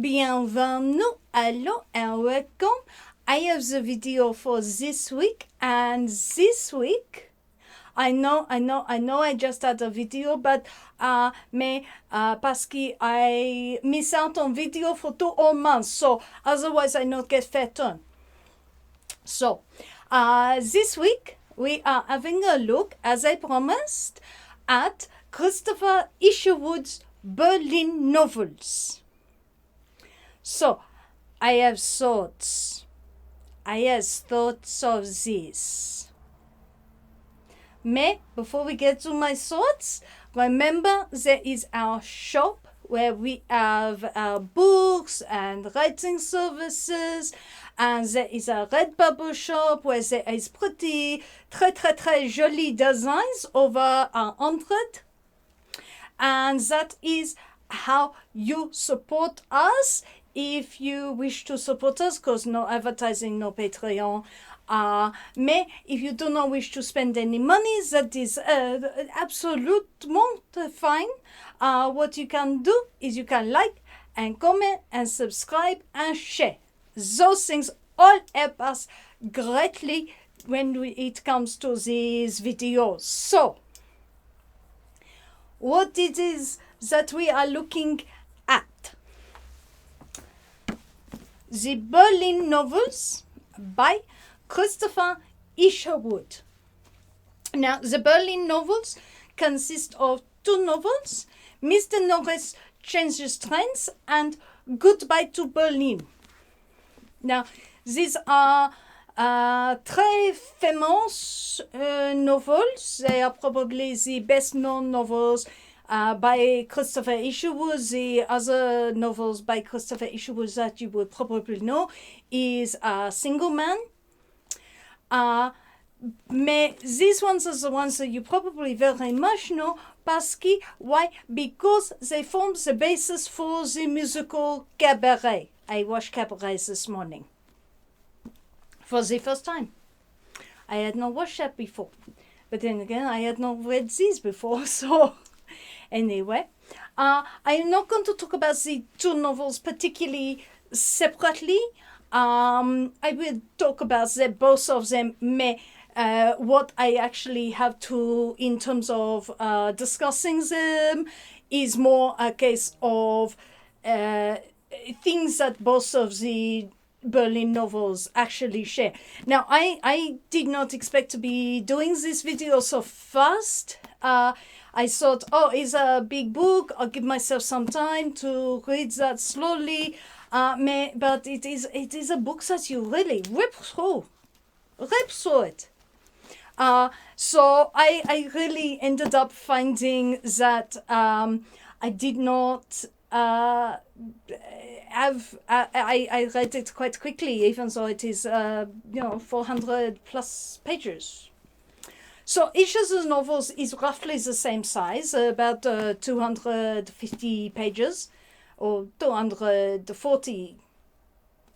Bienvenue, hello and welcome. I have the video for this week, and this week, I know I just had a video, but parce que I miss out on video for 2 whole months, so otherwise I not get fed on. So, this week we are having a look, as I promised, at Christopher Isherwood's Berlin novels. So, I have thoughts of this. But before we get to my thoughts, remember there is our shop where we have our books and writing services, and there is a Redbubble shop where there is pretty, très joli designs, over 100. And that is how you support us. If you wish to support us, because no advertising, no Patreon. But if you do not wish to spend any money, that is absolument fine. What you can do is you can like and comment and subscribe and share. Those things all help us greatly when it comes to these videos. So, what it is that we are looking at? The Berlin novels by Christopher Isherwood. Now, the Berlin novels consist of 2 novels, Mr. Norris Changes Trends and Goodbye to Berlin. Now, these are très famous novels. They are probably the best known novels by Christopher Isherwood. The other novels by Christopher Isherwood that you would probably know is Single Man. But these ones are the ones that you probably very much know. Why? Because they form the basis for the musical Cabaret. I watched Cabaret this morning for the first time. I had not watched that before. But then again, I had not read these before, so... Anyway, I am not going to talk about the 2 novels particularly separately. I will talk about both of them, what I actually have to, in terms of discussing them, is more a case of things that both of the Berlin novels actually share. Now, I did not expect to be doing this video so fast. I thought, it's a big book. I'll give myself some time to read that slowly. But it is a book that you really rip through it. So I really ended up finding that I did not I read it quite quickly, even though it is 400 plus pages. So each of the novels is roughly the same size, about 250 pages or 240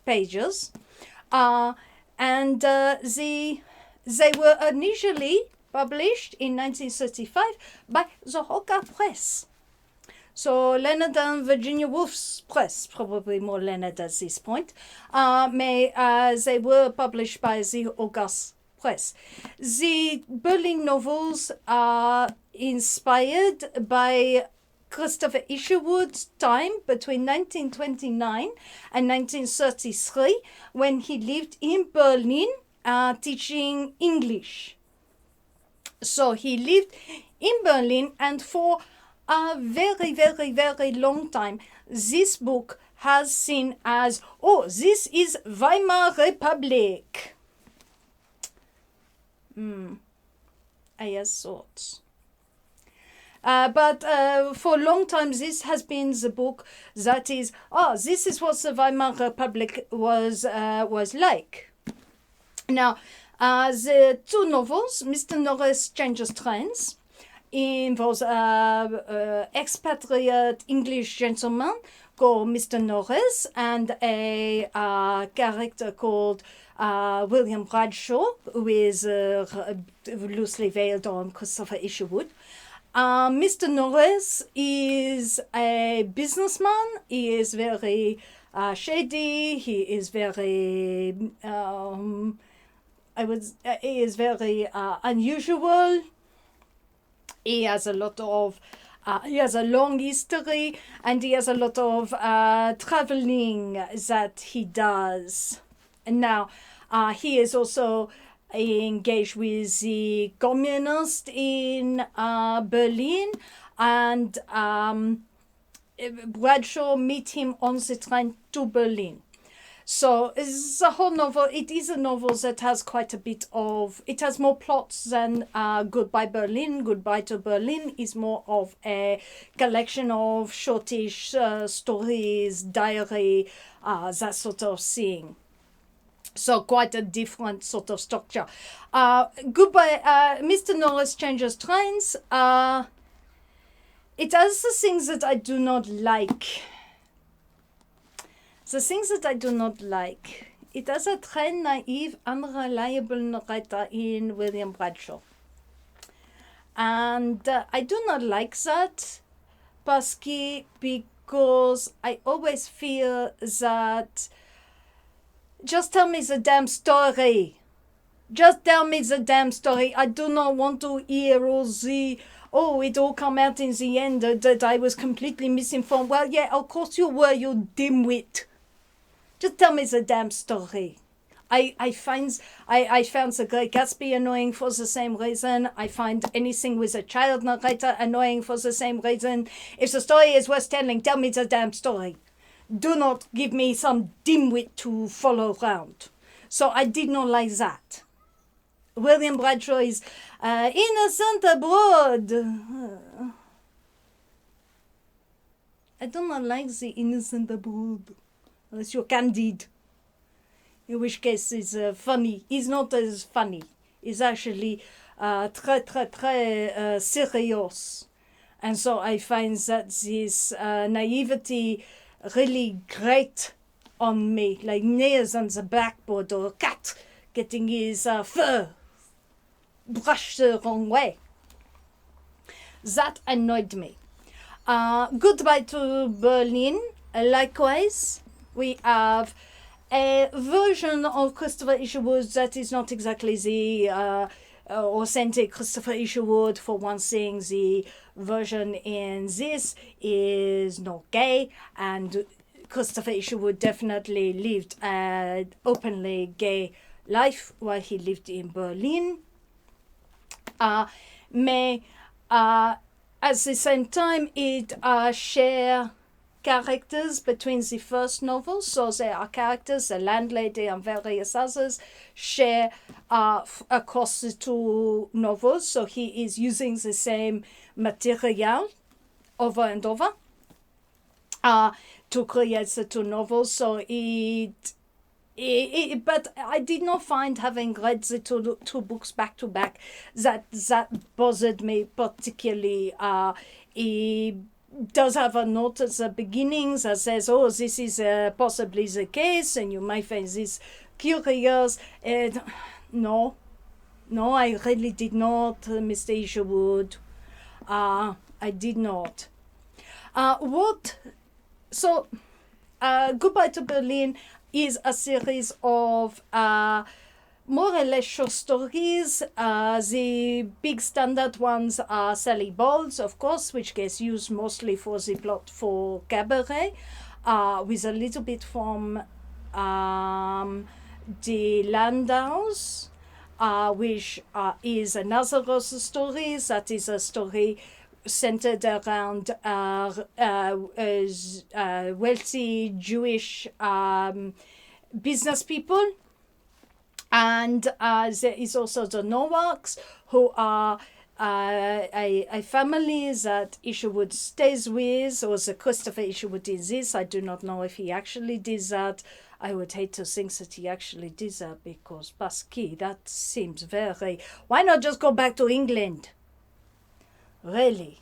pages. And they were initially published in 1935 by the Cockie Press. So Leonard and Virginia Woolf's press, probably more Leonard at this point, they were published by the August Press. The Berlin novels are inspired by Christopher Isherwood's time between 1929 and 1933, when he lived in Berlin teaching English. So he lived in Berlin, and for a very long time, this book has seen as, this is Weimar Republic. I have thoughts. But for a long time, this has been the book that is, this is what the Weimar Republic was like. Now, the 2 novels, Mr. Norris Changes Trends, involves an expatriate English gentleman called Mr. Norris and a character called William Bradshaw, who is loosely veiled on Christopher Isherwood. Mr. Norris is a businessman. He is very shady. He is very, he is very unusual. He has a lot of, he has a long history, and he has a lot of traveling that he does. And now, he is also engaged with the communists in Berlin, and Bradshaw meet him on the train to Berlin. So the whole novel, it is a novel that has quite a bit of, it has more plots than Goodbye Berlin. Goodbye to Berlin is more of a collection of shortish stories, diary, that sort of thing. So quite a different sort of structure. Goodbye, Mr. Norris Changes Trains. It has the things that I do not like. The things that I do not like. It has a très naive, unreliable narrator in William Bradshaw. And I do not like that because I always feel that just tell me the damn story. Just tell me the damn story. I do not want to hear all the, oh, it all come out in the end that I was completely misinformed. Well, yeah, of course you were, you dimwit. Just tell me the damn story. I found The Great Gatsby annoying for the same reason. I find anything with a child narrator annoying for the same reason. If the story is worth telling, tell me the damn story. Do not give me some dimwit to follow around. So I did not like that. William Bradshaw is innocent abroad. I do not like the innocent abroad. Unless you're Candide. In which case it's funny. He's not as funny. He's actually très serious. And so I find that this naivety really great on me, like nails on the blackboard or a cat getting his fur brushed the wrong way. That annoyed me. Goodbye to Berlin. Likewise, we have a version of Christopher Isherwood that is not exactly the authentic Christopher Isherwood. For one thing, the version in this is not gay, and Christopher Isherwood definitely lived an openly gay life while he lived in Berlin. At the same time, it share characters between the first novels. So there are characters, the landlady and various others, share across the two novels. So he is using the same material over and over to create the two novels. So but I did not find, having read the two books back to back, that bothered me particularly. He does have a note at the beginning that says, oh, this is possibly the case, and you might find this curious. No, I really did not, Mr. Isherwood. I did not. Goodbye to Berlin is a series of more or less short stories. The big standard ones are Sally Bowles, of course, which gets used mostly for the plot for Cabaret, with a little bit from the Landaus, which is another of the stories. That is a story centered around wealthy Jewish business people. And there is also the Norwalks, who are a family that Isherwood stays with, or the Christopher Isherwood did this. I do not know if he actually did that. I would hate to think that he actually did that, because Pasky, that seems very... Why not just go back to England? Really?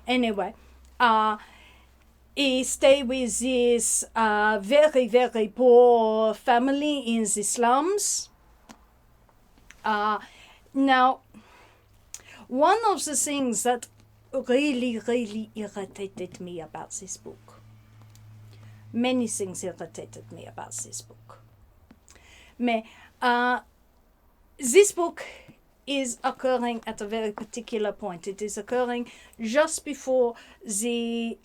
Anyway, he stayed with this very, very poor family in the slums. Now, one of the things that really, really irritated me about this book. Many things irritated me about this book. This book is occurring at a very particular point. It is occurring just before as the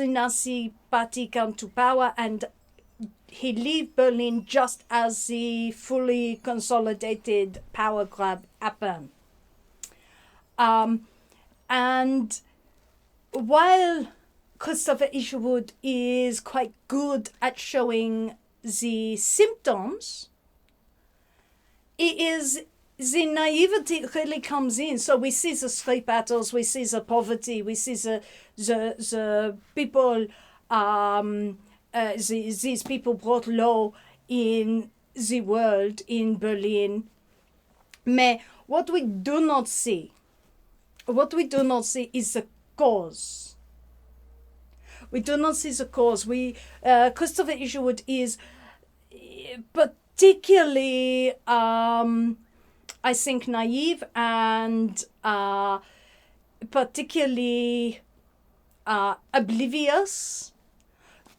Nazi party come to power, and he leave Berlin just as the fully consolidated power grab happened. And while Christopher Isherwood is quite good at showing the symptoms, the naivety really comes in. So we see the street battles, we see the poverty, we see the people, these people brought low in the world, in Berlin. But what we do not see is the cause. We do not see the cause. Christopher Isherwood is particularly, I think, naive and particularly oblivious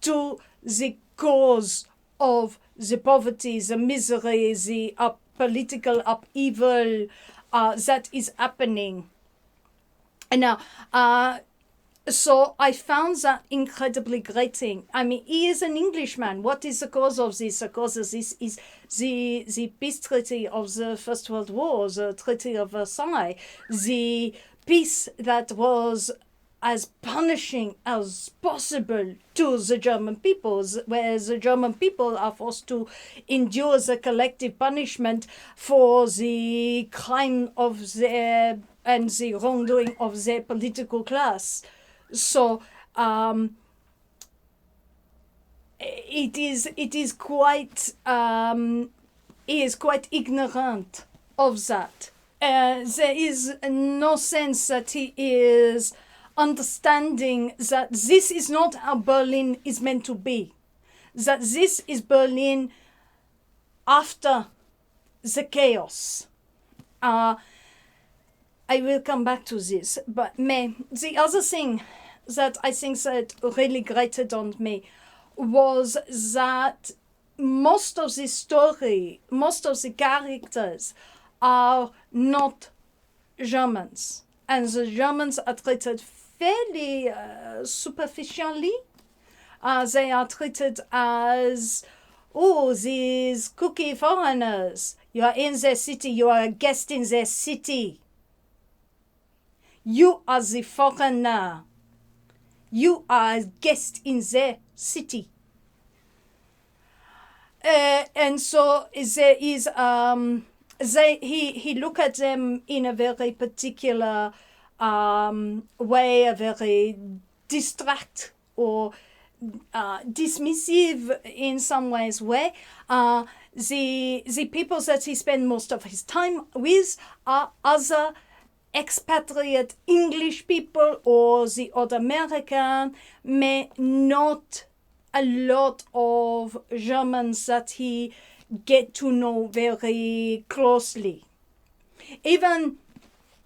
to the cause of the poverty, the misery, the political upheaval that is happening. And now, so I found that incredibly grating. I mean, he is an Englishman. What is the cause of this? The cause of this is the peace treaty of the First World War, the Treaty of Versailles, the peace that was as punishing as possible to the German people, where the German people are forced to endure the collective punishment for the crime of their and the wrongdoing of their political class. So it is quite he is quite ignorant of that. There is no sense that he is understanding that this is not how Berlin is meant to be. That this is Berlin after the chaos. I will come back to this, but the other thing that I think that really grated on me was that most of the story, most of the characters are not Germans, and the Germans are treated fairly superficially. They are treated as, oh, these cookie foreigners. You are in their city, you are a guest in their city. You are the foreigner. You are a guest in their city. And so there is, he look at them in a very particular way, a very distract or dismissive in some ways way. The people that he spends most of his time with are other expatriate English people or the other American, but not a lot of Germans that he get to know very closely. Even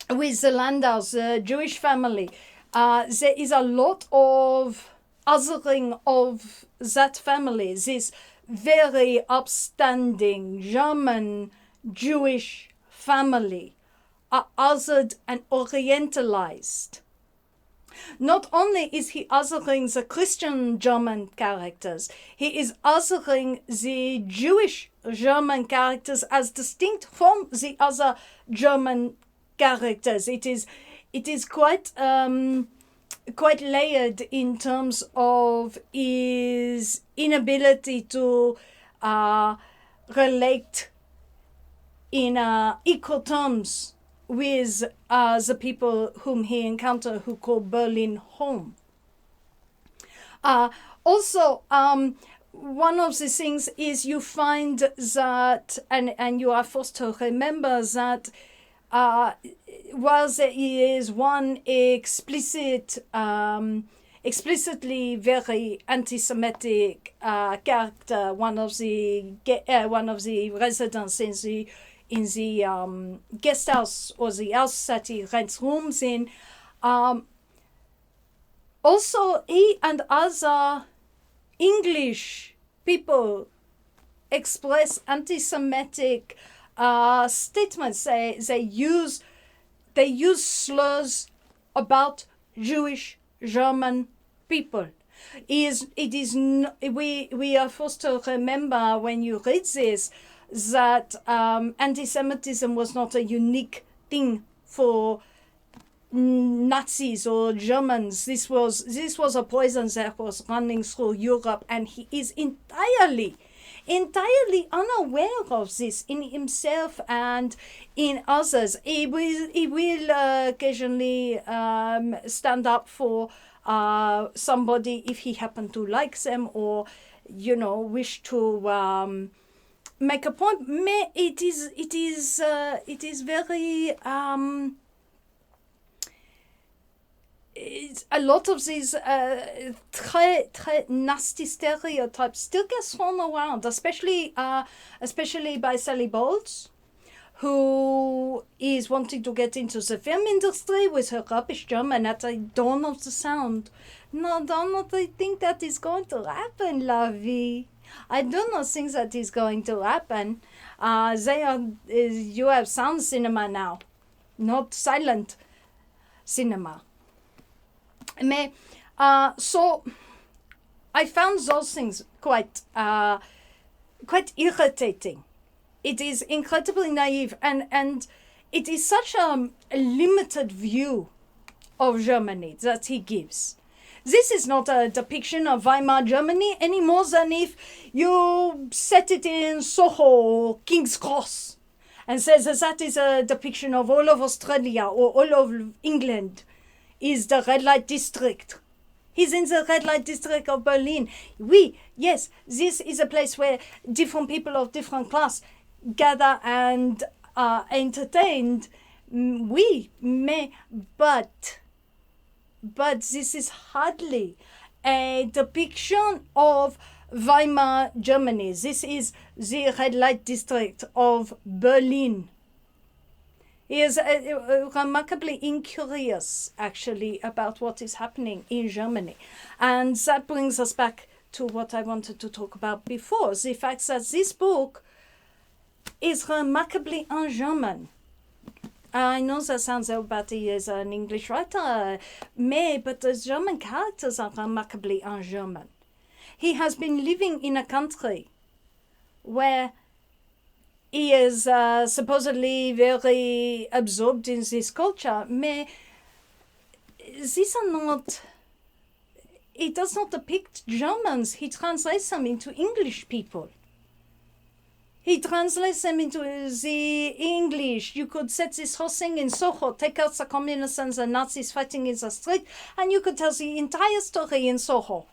with the Landaus, the Jewish family, there is a lot of othering of that family, this very upstanding German Jewish family are othered and orientalized. Not only is he othering the Christian German characters, he is othering the Jewish German characters as distinct from the other German characters. It is quite layered in terms of his inability to relate in equal terms with the people whom he encountered who call Berlin home. Also, one of the things is you find that, and you are forced to remember that while there is one explicitly very anti-Semitic character, one of the residents in the guest house or the house that he rents rooms in, Also, he and other English people express anti-Semitic statements. They use slurs about Jewish German people. We are forced to remember when you read this that anti-Semitism was not a unique thing for Nazis or Germans. This was a poison that was running through Europe, and he is entirely unaware of this in himself and in others. He will occasionally stand up for somebody if he happened to like them, or wish to make a point. It is very a lot of these très nasty stereotypes still get thrown around, especially by Sally Bowles, who is wanting to get into the film industry with her rubbish German at the dawn of the sound. No, don't think that is going to happen, lovey. I do not think that is going to happen. You have sound cinema now, not silent cinema. So I found those things quite irritating. It is incredibly naive, and it is such a limited view of Germany that he gives. This is not a depiction of Weimar Germany any more than if you set it in Soho or King's Cross and says that is a depiction of all of Australia or all of England. Is the red light district. He's in the red light district of Berlin. Yes, this is a place where different people of different class gather and are entertained. But this is hardly a depiction of Weimar Germany. This is the red light district of Berlin. He is remarkably incurious, actually, about what is happening in Germany. And that brings us back to what I wanted to talk about before, the fact that this book is remarkably un-German. I know that sounds bad, he is an English writer, but the German characters are remarkably un-German. He has been living in a country where he is supposedly very absorbed in this culture, but these are not... He does not depict Germans. He translates them into English people. He translates them into the English. You could set this whole thing in Soho, take out the communists and the Nazis fighting in the street, and you could tell the entire story in Soho.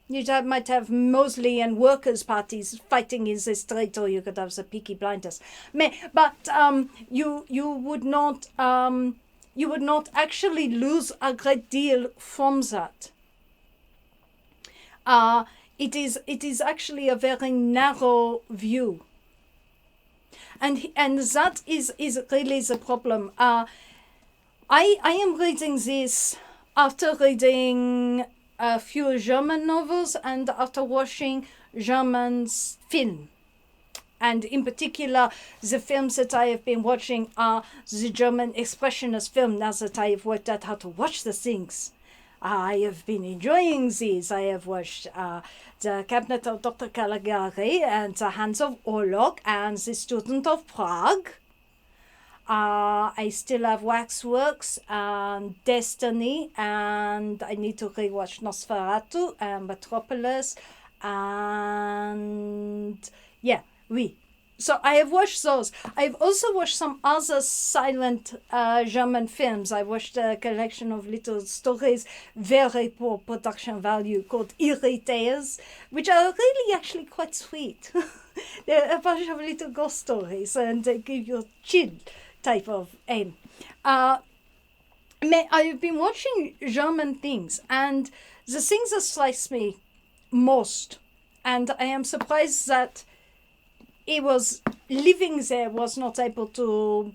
You might have Mosley and workers' parties fighting in the street, or you could have the Peaky Blinders. But you would not actually lose a great deal from that. It is actually a very narrow view, and that is really the problem. I am reading this after reading a few German novels and after watching German film. And in particular, the films that I have been watching are the German expressionist film, now that I have worked out how to watch the things. I have been enjoying these. I have watched The Cabinet of Dr. Caligari and The Hands of Orlok and The Student of Prague. I still have Waxworks and Destiny, and I need to rewatch Nosferatu and Metropolis, and So I have watched those. I've also watched some other silent German films. I watched a collection of little stories, very poor production value, called Irriters, which are really actually quite sweet. They're a bunch of little ghost stories, and they give you a chill type of aim. I've been watching German things, and the things that strikes me most, and I am surprised that he was living there, was not able to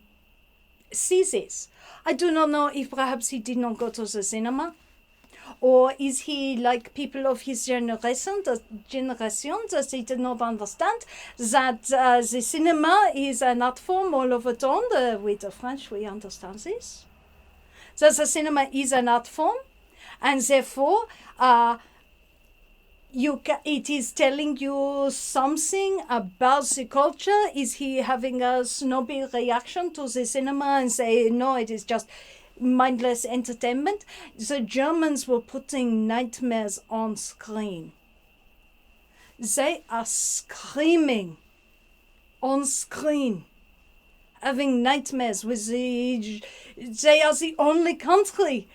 see this. I do not know if perhaps he did not go to the cinema, or is he like people of his generation that he did not understand that the cinema is an art form all over town. With the French, we understand this. That the cinema is an art form, and therefore it is telling you something about the culture. Is he having a snobby reaction to the cinema and say, no, it is just mindless entertainment? The Germans were putting nightmares on screen. They are screaming on screen, having nightmares with they are the only country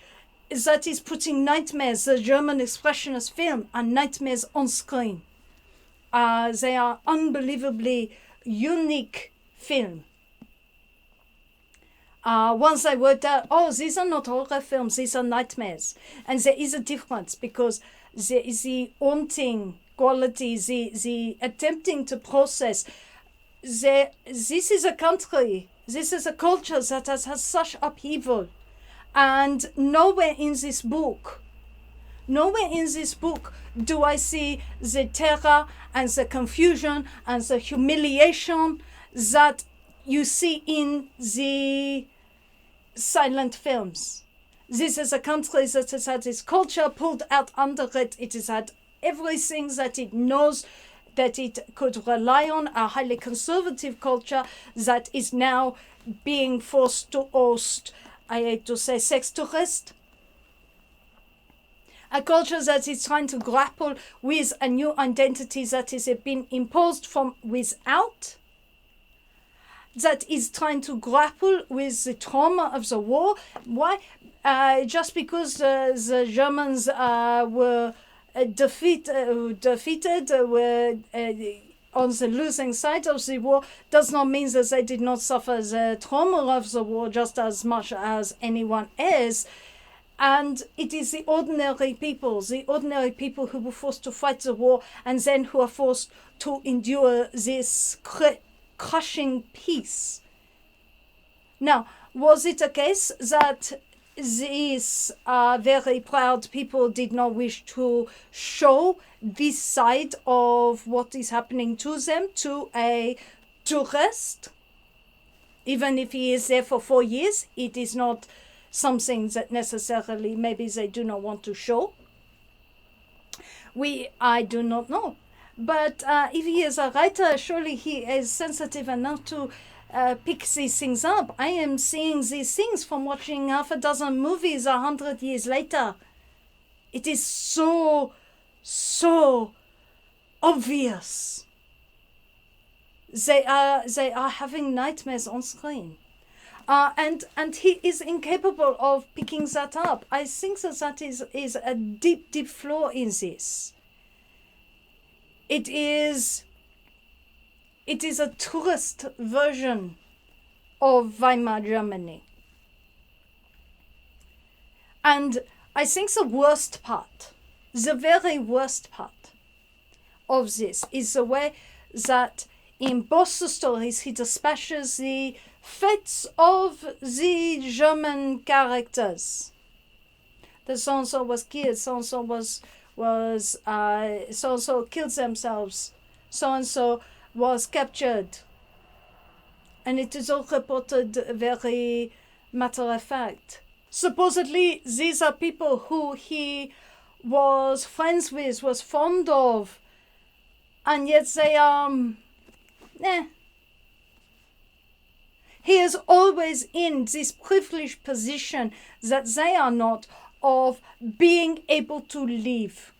that is putting nightmares, the German expressionist film, and nightmares on screen. They are unbelievably unique film. Once I worked out, these are not horror films, these are nightmares. And there is a difference, because there is the haunting quality, the attempting to process. This is a country, this is a culture that has had such upheaval. And nowhere in this book do I see the terror and the confusion and the humiliation that you see in the silent films. This is a country that has had its culture pulled out under it. It has had everything that it knows that it could rely on, a highly conservative culture that is now being forced to host, I hate to say, sex tourist. A culture that is trying to grapple with a new identity that is been imposed from without, that is trying to grapple with the trauma of the war. Why? Just because the Germans were defeated, were on the losing side of the war, does not mean that they did not suffer the trauma of the war just as much as anyone else. And it is the ordinary people who were forced to fight the war and then who are forced to endure this crushing peace. Now, was it a case that these very proud people did not wish to show this side of what is happening to them to a tourist? Even if he is there for 4 years, it is not something that necessarily maybe they do not want to show. I do not know. But if he is a writer, surely he is sensitive enough to pick these things up. I am seeing these things from watching half a dozen movies 100 years later. It is so obvious. They are having nightmares on screen. And he is incapable of picking that up. I think that is a deep flaw in this. It is a tourist version of Weimar Germany. And I think the very worst part of this is the way that in both the stories he dispatches the fates of the German characters. The so-and-so was killed, so-and-so so-and-so killed themselves, so-and-so was captured. And it is all reported very matter-of-fact. Supposedly, these are people who he was friends with, was fond of, and yet they are, He is always in this privileged position that they are not, of being able to leave.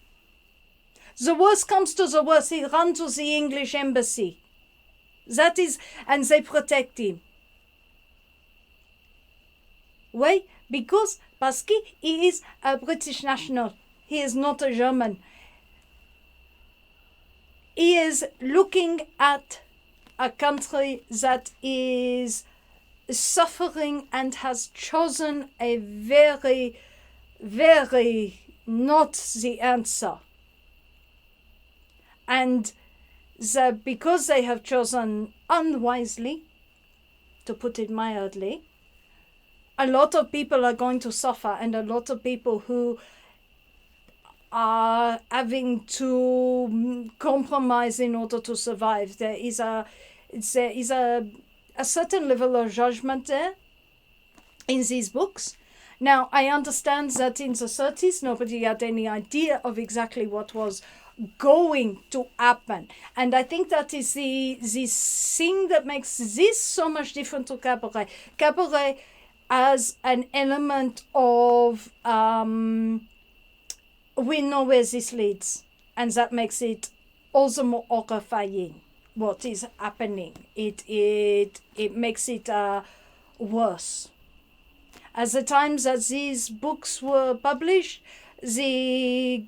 The worst comes to the worst, he runs to the English embassy. That is, and they protect him. Why? Because he is a British national. He is not a German. He is looking at a country that is suffering and has chosen a very, very not the answer. And because they have chosen unwisely, to put it mildly, a lot of people are going to suffer, and a lot of people who are having to compromise in order to survive. There is a certain level of judgment there in these books. Now, I understand that in the 30s, nobody had any idea of exactly what was going to happen. And I think that is this thing that makes this so much different to Cabaret. Cabaret has an element of we know where this leads, and that makes it all the more horrifying what is happening. It makes it worse. At the time that these books were published, the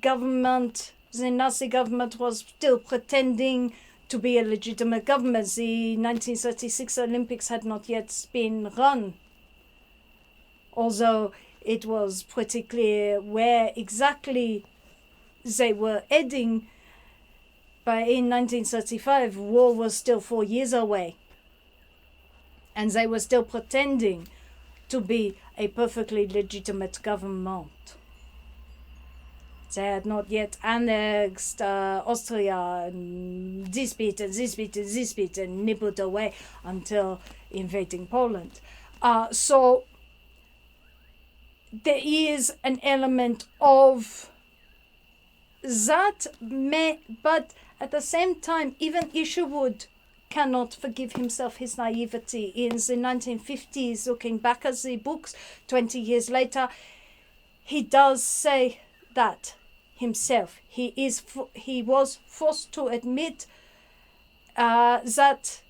Nazi government was still pretending to be a legitimate government. The 1936 Olympics had not yet been run, although it was pretty clear where exactly they were heading. But in 1935, war was still 4 years away, and they were still pretending to be a perfectly legitimate government. They had not yet annexed Austria, and this bit and this bit and this bit, and nibbled away until invading Poland. So there is an element of that, but at the same time, even Isherwood cannot forgive himself his naivety. In the 1950s, looking back at the books 20 years later, he does say that himself. He was forced to admit that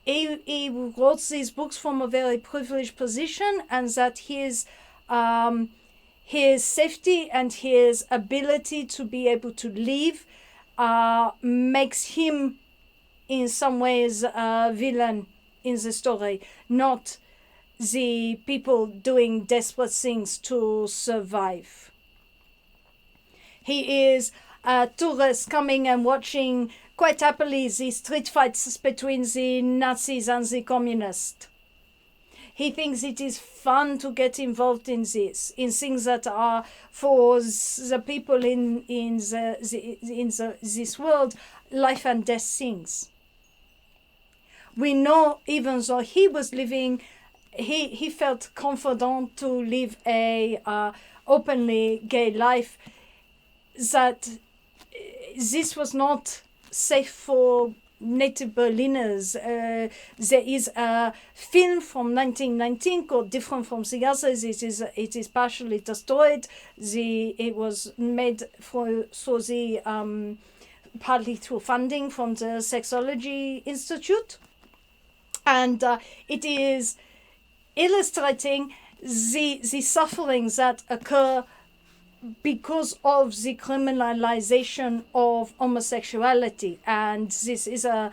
he wrote these books from a very privileged position, and that his safety and his ability to be able to live makes him in some ways a villain in the story, not the people doing desperate things to survive. He is a tourist coming and watching quite happily the street fights between the Nazis and the communists. He thinks it is fun to get involved in this, in things that are for the people in this world, life and death things. We know, even though he was living, he felt confident to live a openly gay life, that this was not safe for native Berliners. There is a film from 1919 called Different from the Others. It is partially destroyed. It was made partly through funding from the Sexology Institute. And it is illustrating the sufferings that occur because of the criminalization of homosexuality. And this is a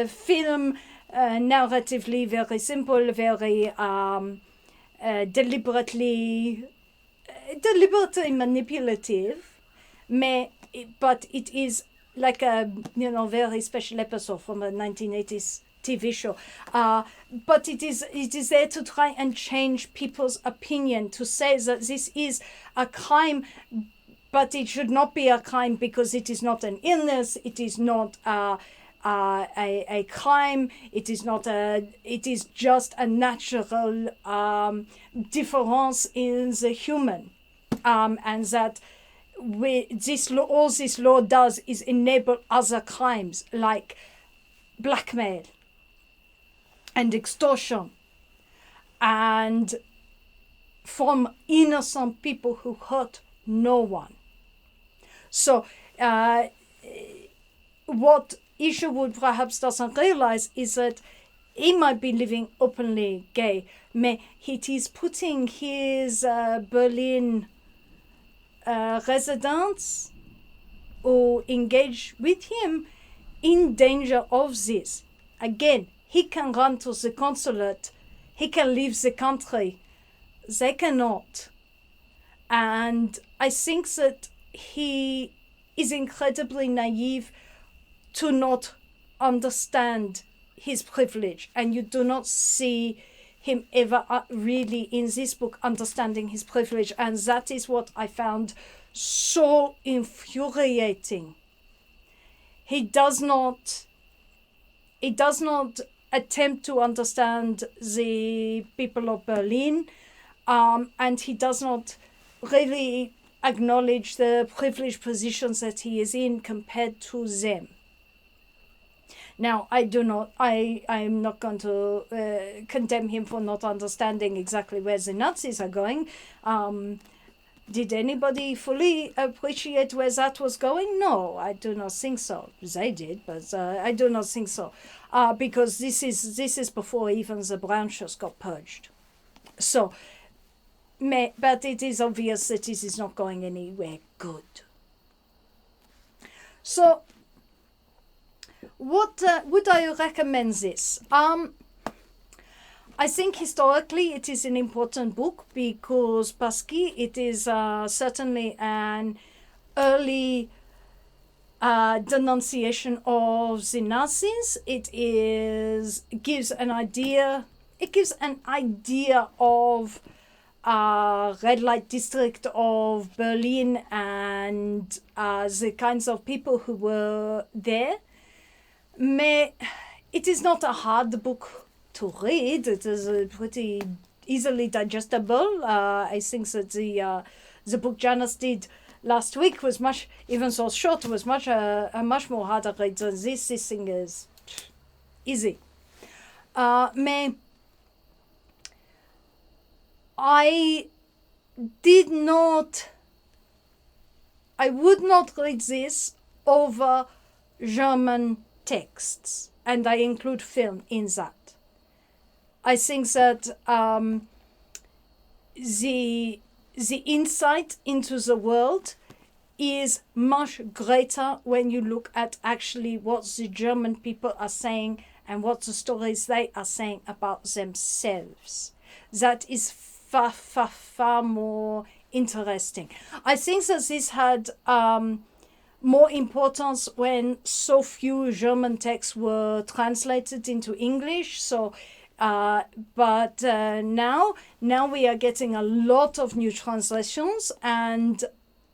film narratively very simple, very deliberately manipulative, but it is like a very special episode from a 1980s TV show, but it is there to try and change people's opinion, to say that this is a crime, but it should not be a crime because it is not an illness. It is not a crime. It is just a natural difference in the human, and that all this law does is enable other crimes like blackmail and extortion, and from innocent people who hurt no one. So what Isherwood perhaps doesn't realize is that he might be living openly gay, but it is putting his Berlin residents who engage with him in danger of this. Again, he can run to the consulate, he can leave the country, they cannot. And I think that he is incredibly naive to not understand his privilege, and you do not see him ever really in this book understanding his privilege, and that is what I found so infuriating. He does not attempt to understand the people of Berlin, and he does not really acknowledge the privileged positions that he is in compared to them. Now, I am not going to condemn him for not understanding exactly where the Nazis are going. Did anybody fully appreciate where that was going? No, I do not think so. They did, but I do not think so, because this is before even the brown shirts got purged. So, but it is obvious that this is not going anywhere good. So, what would I recommend this? I think historically it is an important book because it is certainly an early denunciation of the Nazis. It gives an idea of red light district of Berlin and the kinds of people who were there. It is not a hard book to read. It is pretty easily digestible. I think that the book Janice did last week was much, even so short, was much a much more harder read than this. This thing is easy. I would not read this over German texts, and I include film in that. I think that the insight into the world is much greater when you look at actually what the German people are saying and what the stories they are saying about themselves. That is far, far, far more interesting. I think that this had more importance when so few German texts were translated into English. So, but now we are getting a lot of new translations, and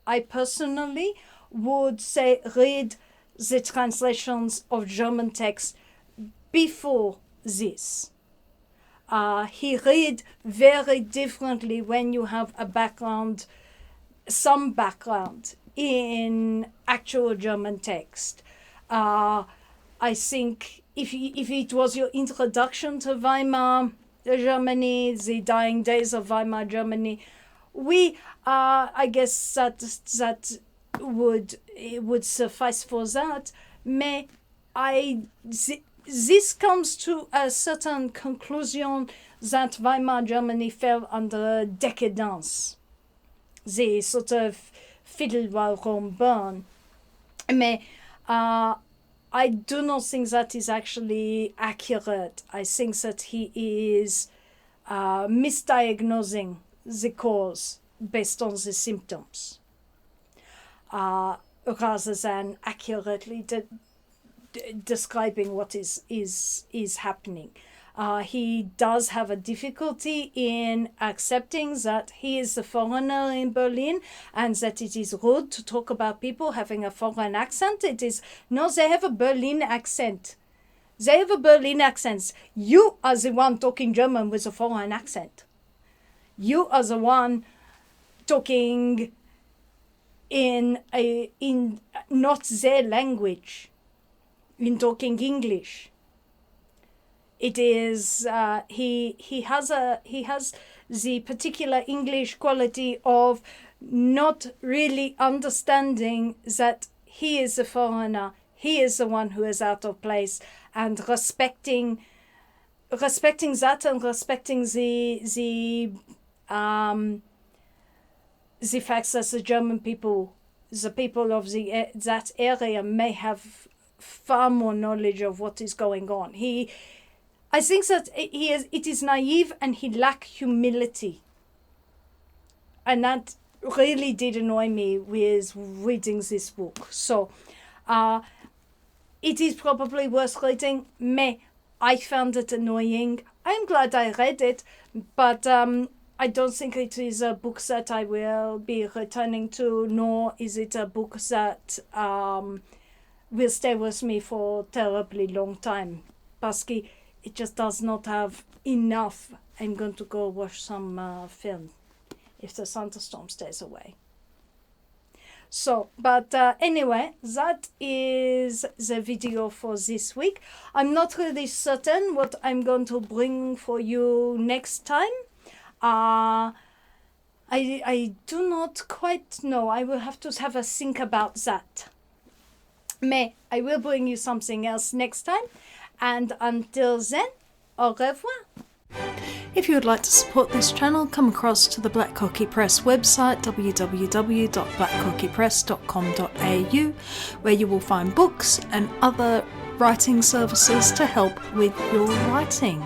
I personally would say read the translations of German texts before this. He read very differently when you have some background in actual German text. I think if it was your introduction to Weimar Germany, the dying days of Weimar Germany, I guess that would suffice for that. This comes to a certain conclusion that Weimar Germany fell under decadence, the sort of fiddle while Rome burned. I do not think that is actually accurate. I think that he is misdiagnosing the cause based on the symptoms, rather than accurately describing what is happening. He does have a difficulty in accepting that he is a foreigner in Berlin and that it is rude to talk about people having a foreign accent. They have a Berlin accent. They have a Berlin accent. You are the one talking German with a foreign accent. You are the one talking in not their language, in talking English. It is he has the particular English quality of not really understanding that he is a foreigner, he is the one who is out of place, and respecting that and respecting the fact that the German people, the people of that area, may have far more knowledge of what is going on. I think that it is naive and he lacks humility. And that really did annoy me with reading this book. So it is probably worth reading, I found it annoying. I'm glad I read it, but I don't think it is a book that I will be returning to, nor is it a book that will stay with me for a terribly long time. Parce it just does not have enough. I'm going to go watch some film if the thunderstorm stays away. So, but anyway, that is the video for this week. I'm not really certain what I'm going to bring for you next time. I do not quite know. I will have to have a think about that. But I will bring you something else next time. And until then, au revoir. If you would like to support this channel, come across to the Black Cockie Press website, www.blackcockiepress.com.au, where you will find books and other writing services to help with your writing.